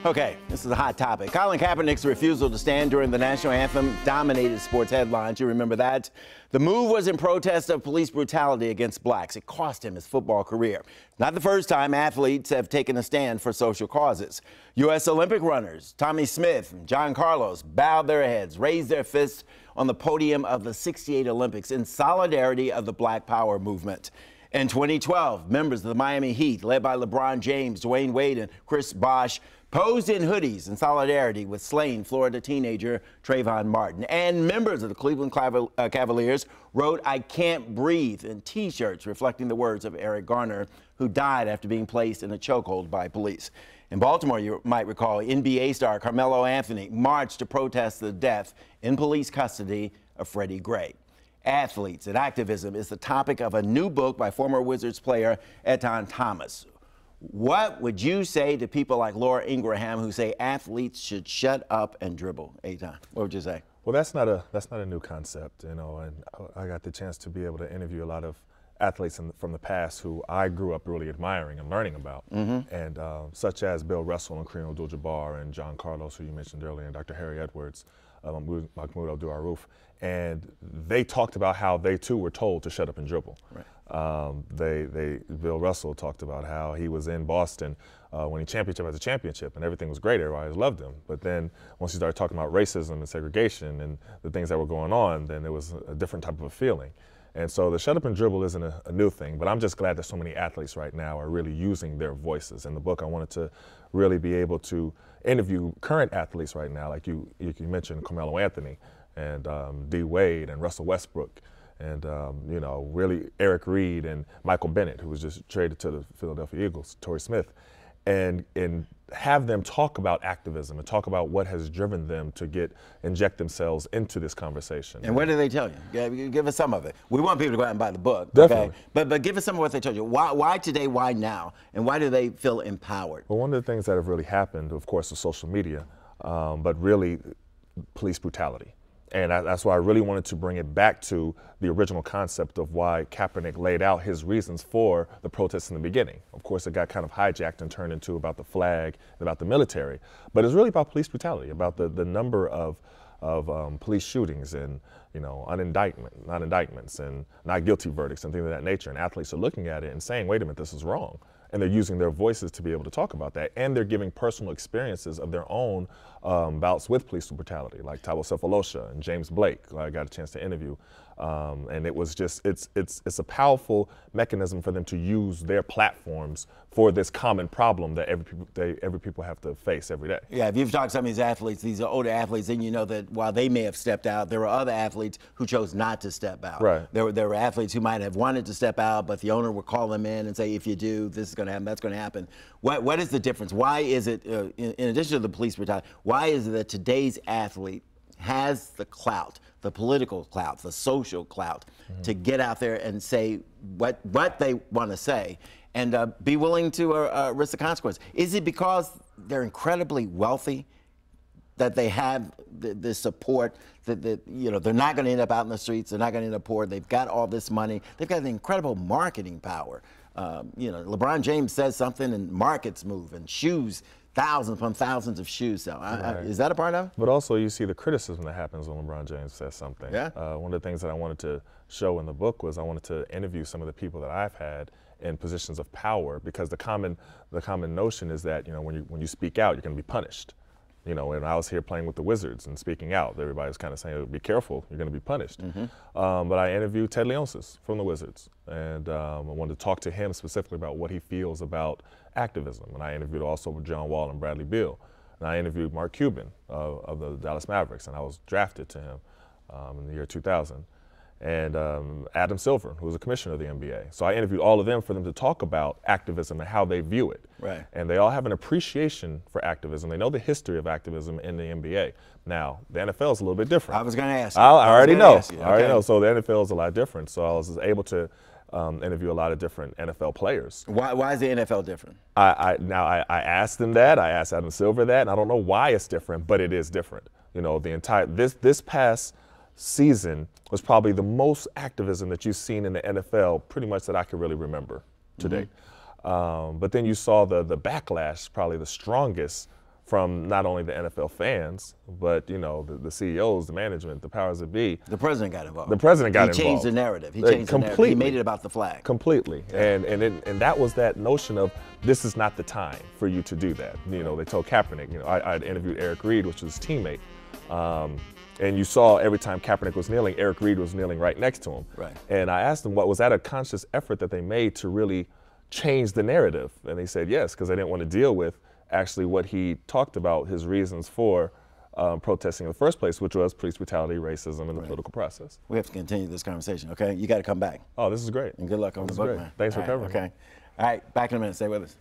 Okay, this is a hot topic. Colin Kaepernick's refusal to stand during the national anthem dominated sports headlines. You remember that? The move was in protest of police brutality against blacks. It cost him his football career. Not the first time athletes have taken a stand for social causes. U.S. Olympic runners Tommy Smith and John Carlos bowed their heads, raised their fists on the podium of the '68 Olympics in solidarity of the Black Power movement. In 2012, members of the Miami Heat, led by LeBron James, Dwayne Wade, and Chris Bosh, posed in hoodies in solidarity with slain Florida teenager Trayvon Martin. And members of the Cleveland Cavaliers wrote "I Can't Breathe" in T-shirts reflecting the words of Eric Garner, who died after being placed in a chokehold by police. In Baltimore, you might recall, NBA star Carmelo Anthony marched to protest the death in police custody of Freddie Gray. Athletes and activism is the topic of a new book by former Wizards player Etan Thomas. What would you say to people like Laura Ingraham who say athletes should shut up and dribble? Etan, what would you say? Well, that's not a new concept, you know, and I got the chance to be able to interview a lot of athletes from the past who I grew up really admiring and learning about, and such as Bill Russell and Kareem Abdul-Jabbar and John Carlos, who you mentioned earlier, and Dr. Harry Edwards, Mahmoud Abdul-Aruf, and they talked about how they too were told to shut up and dribble. Right. Bill Russell talked about how he was in Boston winning championship after championship, and everything was great. Everybody loved him. But then once he started talking about racism and segregation and the things that were going on, then there was a different type of a feeling. And so the shut up and dribble isn't a new thing, but I'm just glad that so many athletes right now are really using their voices. In the book, I wanted to really be able to interview current athletes right now, like you mentioned Carmelo Anthony and D. Wade and Russell Westbrook and you know, really Eric Reed and Michael Bennett, who was just traded to the Philadelphia Eagles, Torrey Smith, and have them talk about activism and talk about what has driven them to inject themselves into this conversation. And what do they tell you? Give us some of it. We want people to go out and buy the book. Definitely. Okay? But give us some of what they told you. Why today, why now? And why do they feel empowered? Well, one of the things that have really happened, of course, is social media, but really police brutality. And that's why I really wanted to bring it back to the original concept of why Kaepernick laid out his reasons for the protests in the beginning. Of course, it got kind of hijacked and turned into about the flag and about the military. But it's really about police brutality, about the number of police shootings and, you know, not indictments and not guilty verdicts and things of that nature. And athletes are looking at it and saying, wait a minute, this is wrong. And they're using their voices to be able to talk about that. And they're giving personal experiences of their own bouts with police brutality, like Thabo Sefolosha and James Blake, who I got a chance to interview. And it was just, it's a powerful mechanism for them to use their platforms for this common problem that every people have to face every day. Yeah, if you've talked to some of these athletes, these are older athletes, then you know that while they may have stepped out, there were other athletes who chose not to step out. Right. There were athletes who might have wanted to step out, but the owner would call them in and say, if you do, this is going to happen, that's going to happen. What is the difference? Why is it, in addition to the police brutality, why is it that today's athlete has the clout, the political clout, the social clout, to get out there and say what they want to say and be willing to risk the consequence? Is it because they're incredibly wealthy that they have the support that you know, they're not going to end up out in the streets, they're not going to end up poor, they've got all this money, they've got the incredible marketing power. You know, LeBron James says something and markets move and shoes, thousands upon thousands of shoes. So is that a part of it? But also you see the criticism that happens when LeBron James says something. Yeah. One of the things that I wanted to show in the book was I wanted to interview some of the people that I've had in positions of power, because the common notion is that, you know, when you speak out, you're going to be punished. You know, and I was here playing with the Wizards and speaking out, everybody was kind of saying, be careful, you're going to be punished. But I interviewed Ted Leonsis from the Wizards, and I wanted to talk to him specifically about what he feels about activism. And I interviewed also with John Wall and Bradley Beal. And I interviewed Mark Cuban of the Dallas Mavericks, and I was drafted to him in the year 2000. And Adam Silver, who was a commissioner of the NBA. So I interviewed all of them for them to talk about activism and how they view it. Right. And they all have an appreciation for activism. They know the history of activism in the NBA. Now, the NFL is a little bit different. I was going to ask you. I already know. Okay. I already know. So the NFL is a lot different. So I was able to interview a lot of different NFL players. Why is the NFL different? I asked them that. I asked Adam Silver that. And I don't know why it's different, but it is different. You know, the entire this past season was probably the most activism that you've seen in the NFL pretty much that I can really remember to date. But then you saw the backlash, probably the strongest from not only the NFL fans, but the CEOs, the management, the powers that be. The president got involved. The president got involved. He changed the narrative. He changed the narrative. He made it about the flag. Completely. Yeah. And that was that notion of this is not the time for you to do that. They told Kaepernick. I'd interviewed Eric Reed, which was his teammate. And you saw every time Kaepernick was kneeling, Eric Reed was kneeling right next to him. Right. And I asked them, was that a conscious effort that they made to really change the narrative? And they said yes, because they didn't want to deal with actually what he talked about, his reasons for protesting in the first place, which was police brutality, racism, and the political process. We have to continue this conversation, okay? You got to come back. Oh, this is great. And good luck on the book, man. Thanks for covering. Okay. All right, back in a minute. Stay with us.